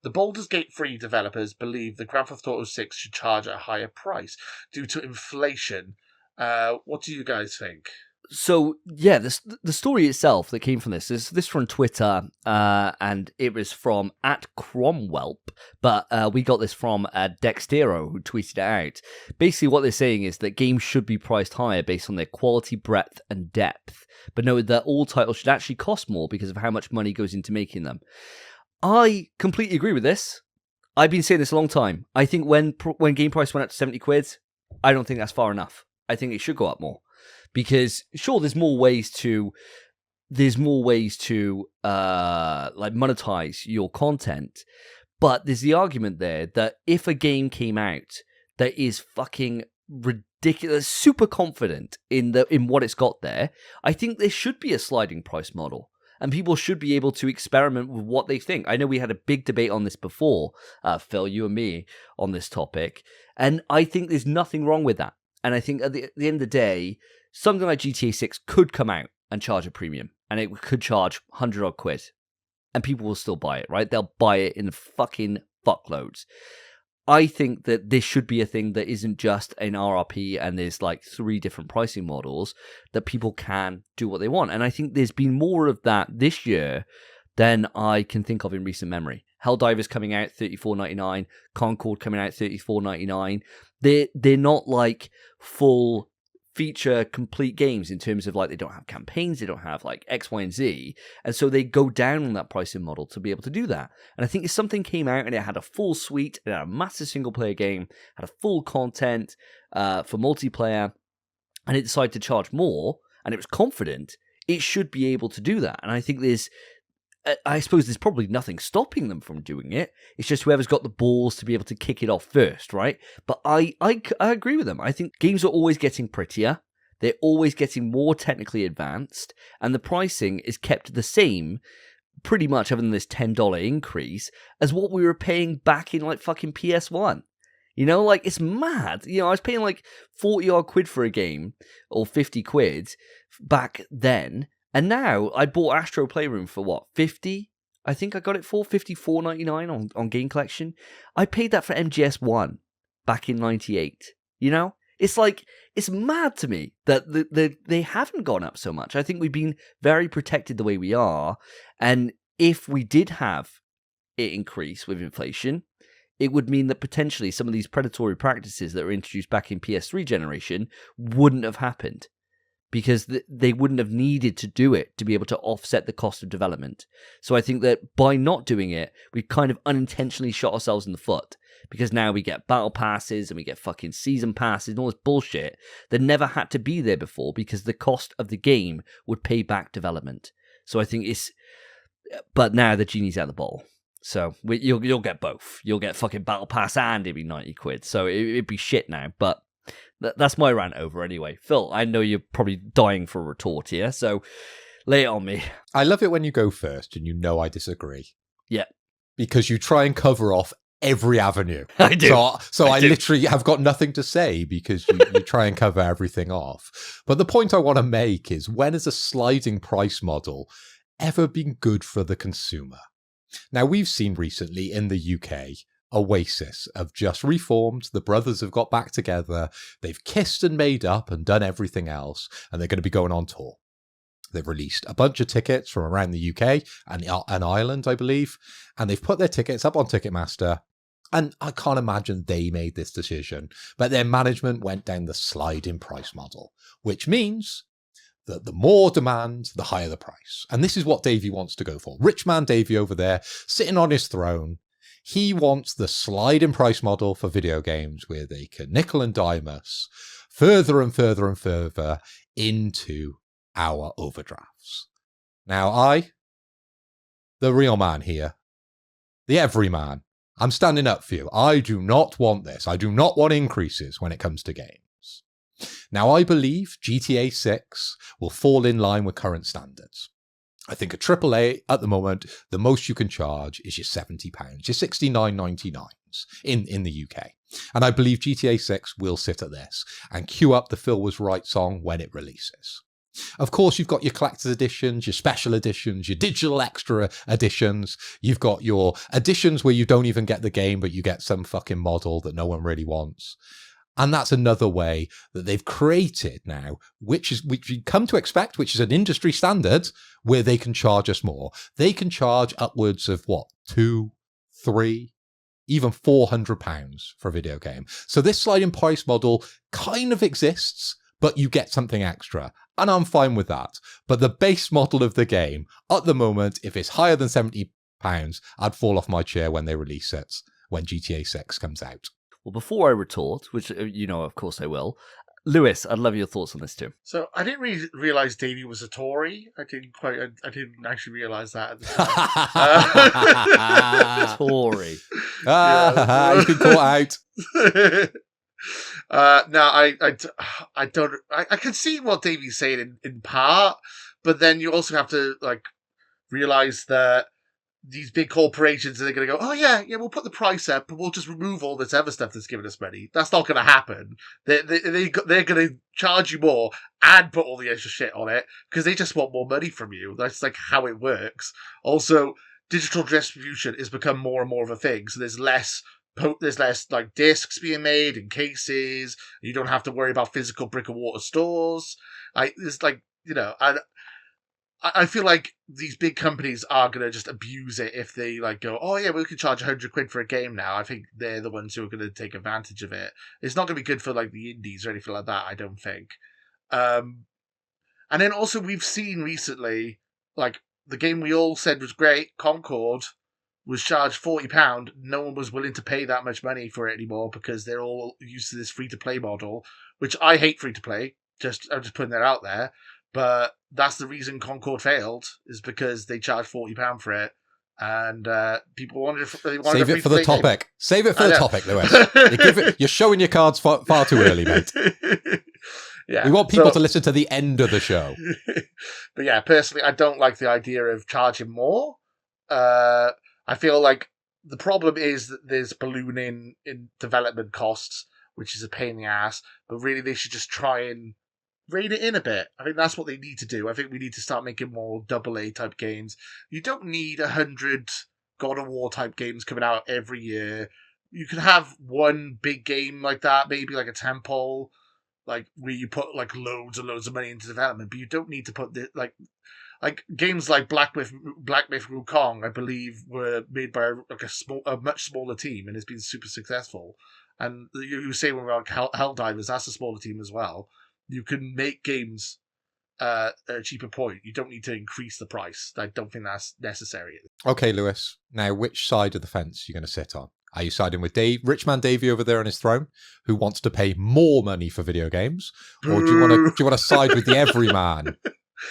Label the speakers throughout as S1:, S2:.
S1: The Baldur's Gate 3 developers believe the Grand Theft Auto 6 should charge at a higher price due to inflation. What do you guys think?
S2: So yeah, the story itself that came from this is this from Twitter, and it was from @Cromwelp, but we got this from Dextero, who tweeted it out. Basically, what they're saying is that games should be priced higher based on their quality, breadth, and depth, but note that all titles should actually cost more because of how much money goes into making them. I completely agree with this. I've been saying this a long time. I think when game price went up to 70 quid, I don't think that's far enough. I think it should go up more. Because sure, there's more ways to like monetize your content, but there's the argument there that if a game came out that is fucking ridiculous, super confident in what it's got there, I think there should be a sliding price model. And people should be able to experiment with what they think. I know we had a big debate on this before, Phil, you and me, on this topic. And I think there's nothing wrong with that. And I think at the end of the day, something like GTA 6 could come out and charge a premium. And it could charge 100 odd quid. And people will still buy it, right? They'll buy it in fucking fuckloads. I think that this should be a thing that isn't just an RRP and there's like 3 different pricing models, that people can do what they want. And I think there's been more of that this year than I can think of in recent memory. Helldivers coming out $34.99, Concord coming out $34.99. They're not like full feature complete games in terms of like they don't have campaigns, they don't have like X, Y, and Z, and so they go down on that pricing model to be able to do that. And I think if something came out and it had a full suite, it had a massive single player game, had a full content for multiplayer, and it decided to charge more, and it was confident, it should be able to do that. And I think I suppose there's probably nothing stopping them from doing it. It's just whoever's got the balls to be able to kick it off first, right? But I agree with them. I think games are always getting prettier. They're always getting more technically advanced. And the pricing is kept the same, pretty much other than this $10 increase, as what we were paying back in like fucking PS1. You know, like, it's mad. You know, I was paying like 40 odd quid for a game, or 50 quid back then. And now I bought Astro Playroom for what, 50? I think I got it for $54.99 on Game Collection. I paid that for MGS1 back in 98. You know? It's like, it's mad to me that they haven't gone up so much. I think we've been very protected the way we are. And if we did have it increase with inflation, it would mean that potentially some of these predatory practices that were introduced back in PS3 generation wouldn't have happened. Because they wouldn't have needed to do it to be able to offset the cost of development. So I think that by not doing it, we've kind of unintentionally shot ourselves in the foot. Because now we get battle passes and we get fucking season passes and all this bullshit that never had to be there before because the cost of the game would pay back development. So I think but now the genie's out of the bottle. So you'll get both. You'll get fucking battle pass and it'd be 90 quid. So it'd be shit now, but that's my rant over anyway. Phil, I know you're probably dying for a retort here, so lay it on me.
S3: I love it when you go first and you know I disagree.
S2: Yeah.
S3: Because you try and cover off every avenue.
S2: I do.
S3: So I literally have got nothing to say because you try and cover everything off. But the point I want to make is, when has a sliding price model ever been good for the consumer? Now, we've seen recently in the UK, Oasis have just reformed. The brothers have got back together. They've kissed and made up and done everything else, and they're going to be going on tour. They've released a bunch of tickets from around the UK and Ireland, I believe, and they've put their tickets up on Ticketmaster. And I can't imagine they made this decision, but their management went down the sliding price model, which means that the more demand, the higher the price. And this is what Davey wants to go for. Rich man Davey over there, sitting on his throne. He wants the sliding price model for video games where they can nickel and dime us further and further and further into our overdrafts. Now the real man here, the everyman, I'm standing up for you. I do not want this. I do not want increases when it comes to games. Now, I believe GTA 6 will fall in line with current standards. I think a AAA at the moment, the most you can charge is your £70, your $69.99 in the UK. And I believe GTA 6 will sit at this and queue up the Phil Was Right song when it releases. Of course, you've got your collector's editions, your special editions, your digital extra editions. You've got your editions where you don't even get the game, but you get some fucking model that no one really wants. And that's another way that they've created now, which you come to expect, which is an industry standard, where they can charge us more. They can charge upwards of what, £200, £300, even £400 for a video game. So this sliding price model kind of exists, but you get something extra. And I'm fine with that. But the base model of the game, at the moment, if it's higher than £70, I'd fall off my chair when they release it, when GTA 6 comes out.
S2: Well, before I retort, which, of course I will, Lewis, I'd love your thoughts on this too.
S1: So I didn't really realise Davey was a Tory. I didn't actually realise that at the time.
S2: Tory.
S3: He's been caught out.
S1: No, I don't. I can see what Davey's saying in part, but then you also have to realize that these big corporations are going to go, oh yeah, we'll put the price up, but we'll just remove all this other stuff that's giving us money. That's not going to happen. They're going to charge you more and put all the extra shit on it because they just want more money from you. That's how it works. Also, digital distribution has become more and more of a thing, so there's less discs being made in cases. You don't have to worry about physical brick and mortar stores. I feel like these big companies are going to just abuse it if they go, oh yeah, we can charge £100 for a game now. I think they're the ones who are going to take advantage of it. It's not going to be good for the indies or anything like that, I don't think. And then also we've seen recently, the game we all said was great, Concord, was charged £40. No one was willing to pay that much money for it anymore because they're all used to this free-to-play model, which I hate free-to-play. I'm just putting that out there. But that's the reason Concord failed, is because they charged £40 for it. And people wanted
S3: Save it for the topic. Save it for the topic, Lewis. You're showing your cards far too early, mate.
S1: Yeah,
S3: we want people to listen to the end of the show.
S1: But yeah, personally, I don't like the idea of charging more. I feel like the problem is that there's ballooning in development costs, which is a pain in the ass. But really, they should just try and rein it in a bit. I think that's what they need to do. I think we need to start making more AA type games. You don't need 100 God of War type games coming out every year. You can have one big game like that, maybe like a tentpole, where you put loads and loads of money into development. But you don't need to put games like Black Myth Wukong, I believe, were made by a much smaller team and has been super successful. And you say when we're Helldivers, that's a smaller team as well. You can make games at a cheaper point. You don't need to increase the price. I don't think that's necessary. Okay,
S3: Lewis. Now, which side of the fence are you going to sit on? Are you siding with Rich Man Davey over there on his throne, who wants to pay more money for video games, or do you want to side with the everyman?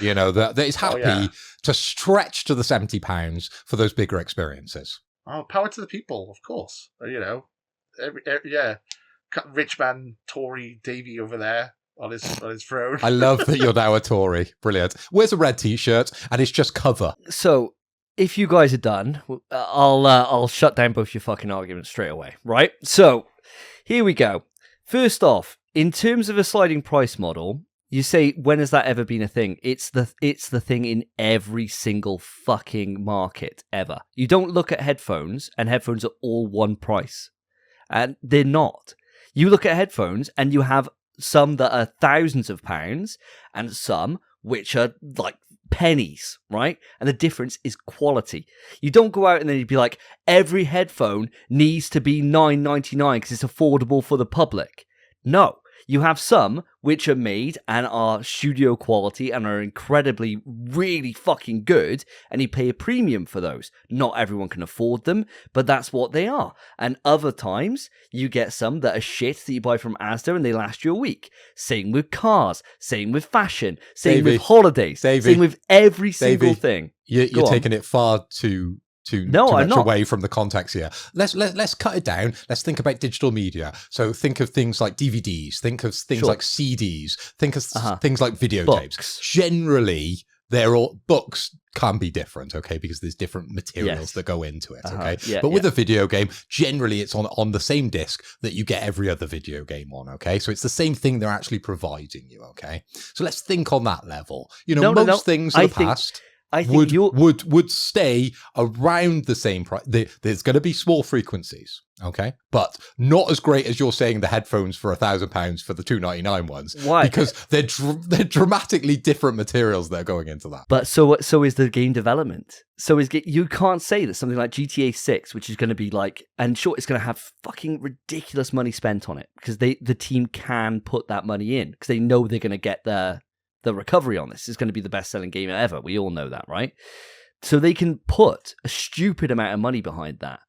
S3: That is happy to stretch to the £70 for those bigger experiences.
S1: Oh, power to the people, of course. Rich Man Tory Davey over there. On his throne.
S3: I love that you're now a Tory. Brilliant. Wears a red t-shirt and it's just cover.
S2: So, if you guys are done, I'll shut down both your fucking arguments straight away, right? So, here we go. First off, in terms of a sliding price model, you say, when has that ever been a thing? It's the thing in every single fucking market ever. You don't look at headphones, and headphones are all one price. And they're not. You look at headphones, and you have some that are thousands of pounds and some which are pennies, right? And the difference is quality. You don't go out and then you'd be like, every headphone needs to be $9.99 because it's affordable for the public. No. You have some which are made and are studio quality and are incredibly, really fucking good, and you pay a premium for those. Not everyone can afford them, but that's what they are. And other times, you get some that are shit that you buy from Asda and they last you a week. Same with cars, same with fashion, same with holidays, same with every single thing.
S3: You're taking it far too much away from the context here. Let's cut it down. Let's think about digital media. So think of things like DVDs. Think of things like CDs. Think of things like videotapes. Generally, they're all books can be different, okay, because there's different materials
S2: Yes.
S3: that go into it, okay.
S2: Yeah,
S3: but with a video game, generally it's on the same disc that you get every other video game on, okay. So it's the same thing they're actually providing you, okay. So let's think on that level. You know, most things in the past would stay around the same price. There's going to be small frequencies, okay, but not as great as you're saying the headphones for £1,000 for the $299 ones.
S2: Why?
S3: Because they're dramatically different materials that are going into that.
S2: But so is the game development. You can't say that something like GTA 6, which is going to be like, and sure, it's going to have fucking ridiculous money spent on it because the team can put that money in because they know they're going to get the recovery on this. Is going to be the best-selling game ever. We all know that, right? So they can put a stupid amount of money behind that.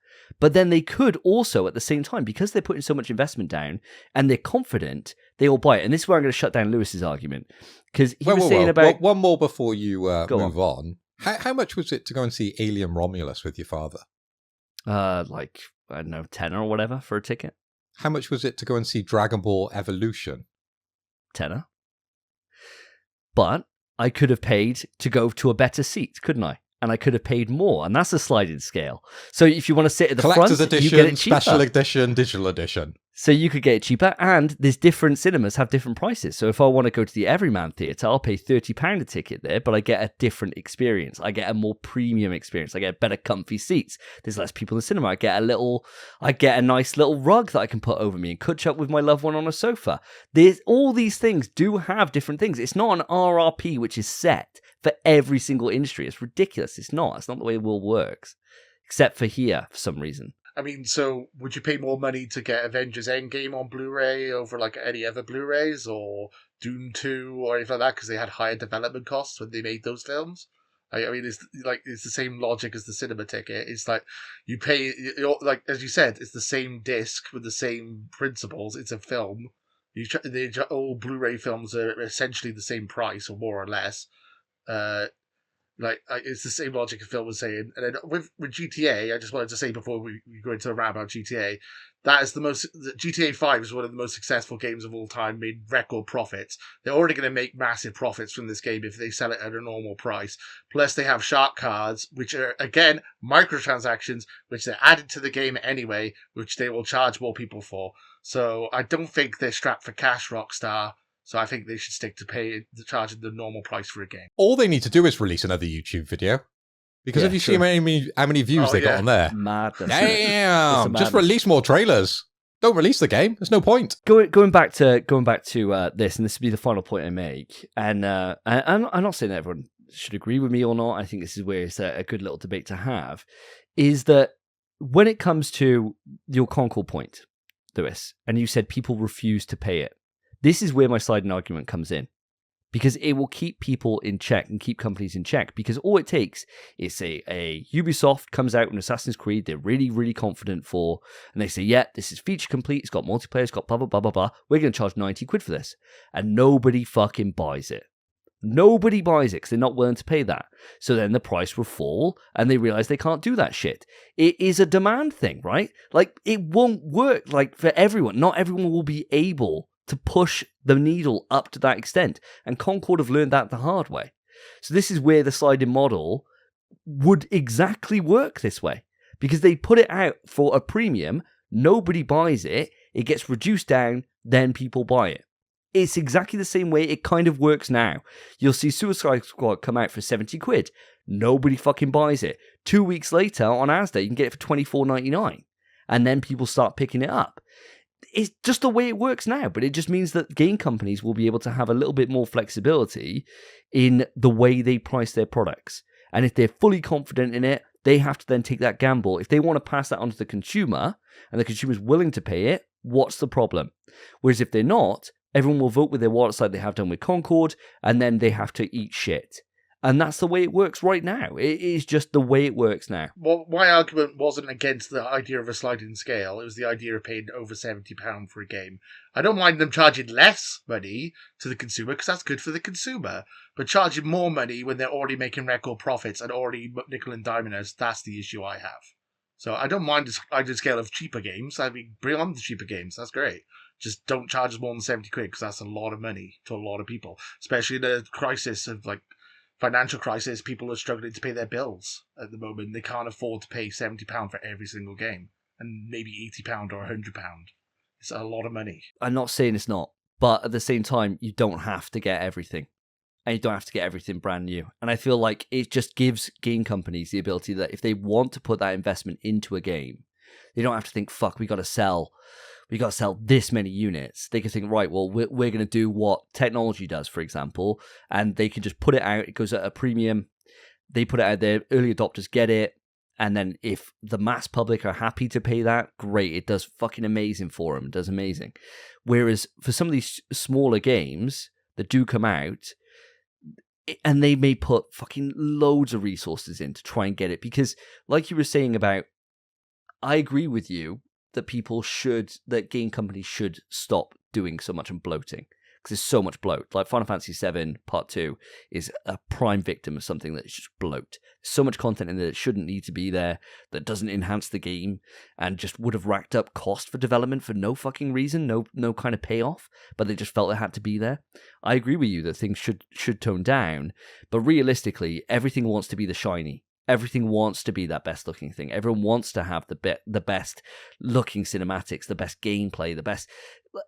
S2: But then they could also, at the same time, because they're putting so much investment down and they're confident, they all buy it. And this is where I'm going to shut down Lewis's argument. Because he was saying about...
S3: One more before you move on. How much was it to go and see Alien Romulus with your father?
S2: Like, I don't know, 10 or whatever for a ticket.
S3: How much was it to go and see Dragon Ball Evolution?
S2: 10. But I could have paid to go to a better seat, couldn't I? And I could have paid more, and that's a sliding scale. So if you want to sit at the
S3: Collector's
S2: front,
S3: edition,
S2: you get it cheaper.
S3: Special edition, digital edition.
S2: So you could get it cheaper, and there's different cinemas have different prices. So if I want to go to the Everyman Theatre, I'll pay £30 a ticket there, but I get a different experience. I get a more premium experience. I get better comfy seats. There's less people in the cinema. I get a nice little rug that I can put over me and catch up with my loved one on a sofa. All these things do have different things. It's not an RRP which is set for every single industry. It's ridiculous. It's not the way the world works, except for here for some reason.
S1: I mean, so would you pay more money to get Avengers Endgame on Blu-ray over like any other Blu-rays or Dune 2 or anything like that because they had higher development costs when they made those films? I mean, it's the same logic as the cinema ticket. It's like you pay, like as you said, it's the same disc with the same principles. It's a film. All Blu-ray films are essentially the same price or more or less. It's the same logic as Phil was saying. And then with GTA, I just wanted to say before we go into a rant about GTA, GTA 5 is one of the most successful games of all time, made record profits. They're already going to make massive profits from this game if they sell it at a normal price. Plus they have shark cards, which are, again, microtransactions, which they're added to the game anyway, which they will charge more people for. So I don't think they're strapped for cash, Rockstar. So I think they should stick to charging the normal price for a game.
S3: All they need to do is release another YouTube video. Because if you see how many views they got on there?
S2: Madness.
S3: Damn! Just release more trailers. Don't release the game. There's no point.
S2: Going back to this, and this will be the final point I make. And I'm not saying that everyone should agree with me or not. I think this is where it's a good little debate to have. Is that when it comes to your Concord point, Lewis, and you said people refuse to pay it. This is where my sliding argument comes in, because it will keep people in check and keep companies in check, because all it takes is, say, a Ubisoft comes out with Assassin's Creed they're really, really confident for, and they say, yeah, this is feature complete, it's got multiplayer, it's got blah, blah, blah, blah, blah, we're going to charge 90 quid for this, and nobody fucking buys it. Nobody buys it because they're not willing to pay that. So then the price will fall and they realize they can't do that shit. It is a demand thing, right? Like, it won't work like for everyone. Not everyone will be able to push the needle up to that extent. And Concord have learned that the hard way. So this is where the sliding model would exactly work this way. Because they put it out for a premium, nobody buys it, it gets reduced down, then people buy it. It's exactly the same way it kind of works now. You'll see Suicide Squad come out for 70 quid. Nobody fucking buys it. 2 weeks later on Asda, you can get it for $24.99. And then people start picking it up. It's just the way it works now, but it just means that game companies will be able to have a little bit more flexibility in the way they price their products. And if they're fully confident in it, they have to then take that gamble. If they want to pass that on to the consumer, and the consumer's willing to pay it, what's the problem? Whereas if they're not, everyone will vote with their wallets like they have done with Concord, and then they have to eat shit. And that's the way it works right now. It is just the way it works now.
S1: Well, my argument wasn't against the idea of a sliding scale. It was the idea of paying over £70 for a game. I don't mind them charging less money to the consumer because that's good for the consumer. But charging more money when they're already making record profits and already nickel and diming us, that's the issue I have. So I don't mind the sliding scale of cheaper games. I mean, bring on the cheaper games. That's great. Just don't charge us more than 70 quid because that's a lot of money to a lot of people, especially in a crisis of like financial crisis, people are struggling to pay their bills at the moment. They can't afford to pay £70 for every single game, and maybe £80 or £100. It's a lot of money.
S2: I'm not saying it's not, but at the same time, you don't have to get everything. And you don't have to get everything brand new. And I feel like it just gives game companies the ability that if they want to put that investment into a game, they don't have to think, fuck, we got to sell this many units. They can think, right, well, we're going to do what technology does, for example, and they can just put it out. It goes at a premium. They put it out there. Early adopters get it. And then if the mass public are happy to pay that, great. It does fucking amazing for them. It does amazing. Whereas for some of these smaller games that do come out, and they may put fucking loads of resources in to try and get it. Because like you were saying about, I agree with you that game companies should stop doing so much and bloating. Because there's so much bloat. Like Final Fantasy VII Part 2 is a prime victim of something that's just bloat. So much content in there that shouldn't need to be there, that doesn't enhance the game, and just would have racked up cost for development for no fucking reason, no kind of payoff, but they just felt it had to be there. I agree with you that things should tone down, but realistically, everything wants to be the shiny. Everything wants to be that best looking thing. Everyone wants to have the best looking cinematics, the best gameplay, the best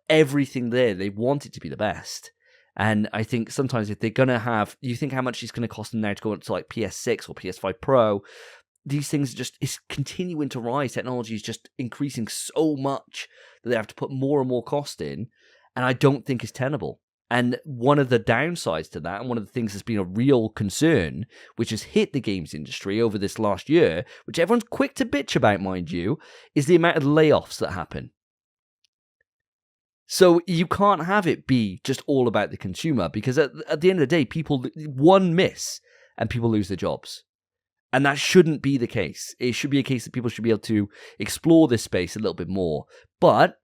S2: everything there. They want it to be the best. And I think sometimes if they're going to have, you think how much it's going to cost them now to go into like PS6 or PS5 Pro, these things is continuing to rise. Technology is just increasing so much that they have to put more and more cost in. And I don't think it's tenable. And one of the downsides to that, and one of the things that's been a real concern, which has hit the games industry over this last year, which everyone's quick to bitch about, mind you, is the amount of layoffs that happen. So you can't have it be just all about the consumer, because at the end of the day, one miss and people lose their jobs. And that shouldn't be the case. It should be a case that people should be able to explore this space a little bit more. But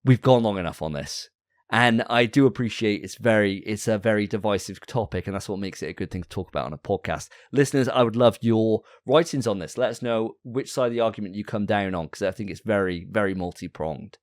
S2: we've gone long enough on this. And I do appreciate it's a very divisive topic, and that's what makes it a good thing to talk about on a podcast. Listeners, I would love your writings on this. Let us know which side of the argument you come down on, because I think it's very, very multi-pronged.